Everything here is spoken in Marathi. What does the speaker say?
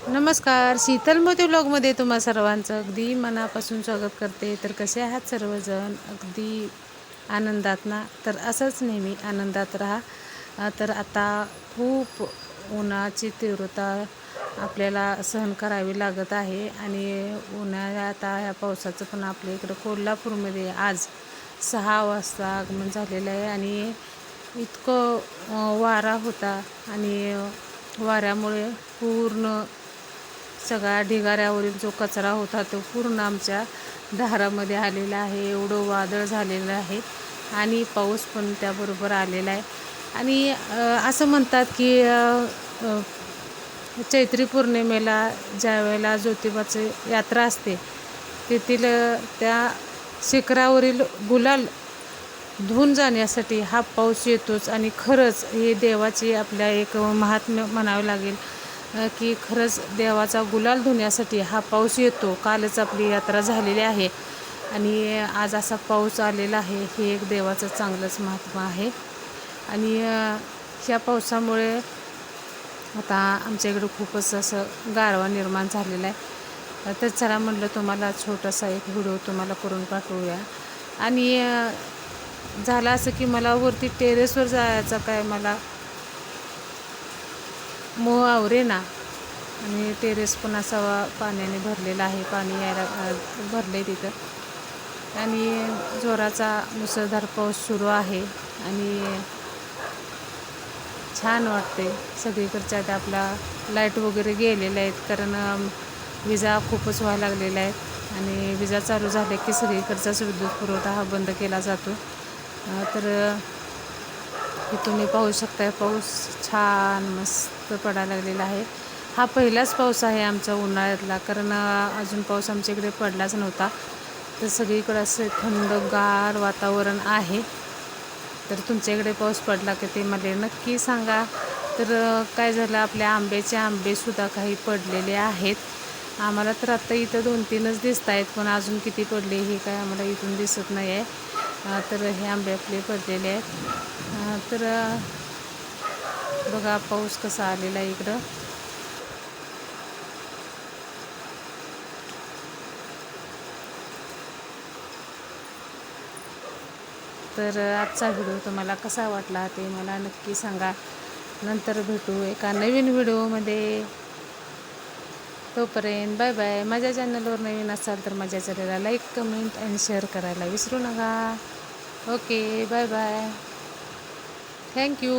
नमस्कार, शीतल मोती व्लॉगमध्ये तुम्हा सर्वांचं अगदी मनापासून स्वागत करते. तर कसे आहात सर्वजण? अगदी आनंदात ना? तर असंच नेहमी आनंदात राहा. तर आता खूप उन्हाची तीव्रता आपल्याला सहन करावी लागत आहे आणि उन्हाळ्यात ह्या पावसाचं पण आपल्या इकडं कोल्हापूरमध्ये आज 6 वाजता आगमन झालेलं आहे आणि इतकं वारा होता आणि वाऱ्यामुळे पूर्ण सगळा ढिगाऱ्यावरील जो कचरा होता तो पूर्ण आमच्या दारामध्ये आलेला आहे. एवढं वादळ झालेलं आहे आणि पाऊस पण त्याबरोबर आलेला आहे. आणि असं म्हणतात की चैत्री पौर्णिमेला ज्या वेळेला ज्योतिबाची यात्रा असते तेथील त्या शिखरावरील गुलाल धुवून जाण्यासाठी हा पाऊस येतोच. आणि खरंच हे देवाची आपल्या एक महात्म्य म्हणावं लागेल की खरंच देवाचा गुलाल धुण्यासाठी हा पाऊस येतो. कालच आपली यात्रा झालेली आहे आणि आज असा पाऊस आलेला आहे. हे एक देवाचं चांगलंच महात्म्य आहे. आणि ह्या पावसामुळे आता आमच्या इकडं खूपच असं गारवा निर्माण झालेला आहे. तर चला म्हटलं तुम्हाला छोटासा एक व्हिडिओ तुम्हाला करून पाठवूया. आणि झालं असं की मला वरती टेरेसवर जायचा काय मला मोह आवरेना आणि टेरेस पण असा पाण्याने भरलेला आहे. पाणी यायला भरले तिथं आणि जोराचा मुसळधार पाऊस सुरू आहे आणि छान वाटते. सगळीकडच्या त्या आपला लाईट वगैरे गेलेल्या आहेत कारण विजा खूपच व्हायला लागलेल्या आहेत आणि विजा चालू झाल्या की सगळीकडचाच विद्युत पुरवठा हा बंद केला जातो. तर हे तुम्ही पाहू शकताय, पाऊस छान मस्त पडायला लागलेला आहे. हा पहिलाच पाऊस आहे आमच्या उन्हाळ्यातला, कारण अजून पाऊस आमच्या इकडे पडलाच नव्हता. तर सगळीकडे असं थंडगार वातावरण आहे. तर तुमच्या इकडे पाऊस पडला की ते मला नक्की सांगा. तर काय झालं, आपल्या आंब्याचे आंबेसुद्धा काही पडलेले आहेत. आम्हाला तर आत्ता इथं 2-3च दिसत आहेत, पण अजून किती पडले हे काय आम्हाला इथून दिसत नाही आहे. तर हे आंबे आपले पडलेले आहेत. तर बघा पाऊस कसा आलेला आहे इकडं. तर आजचा व्हिडिओ तुम्हाला कसा वाटला ते मला नक्की सांगा. नंतर भेटू एका नवीन व्हिडिओमध्ये. तोपर्यंत बाय बाय. माझ्या चॅनलवर नवीन असाल तर माझ्या चॅनलला लाईक, कमेंट आणि शेअर करायला विसरू नका. Okay, bye bye. थँक्यू.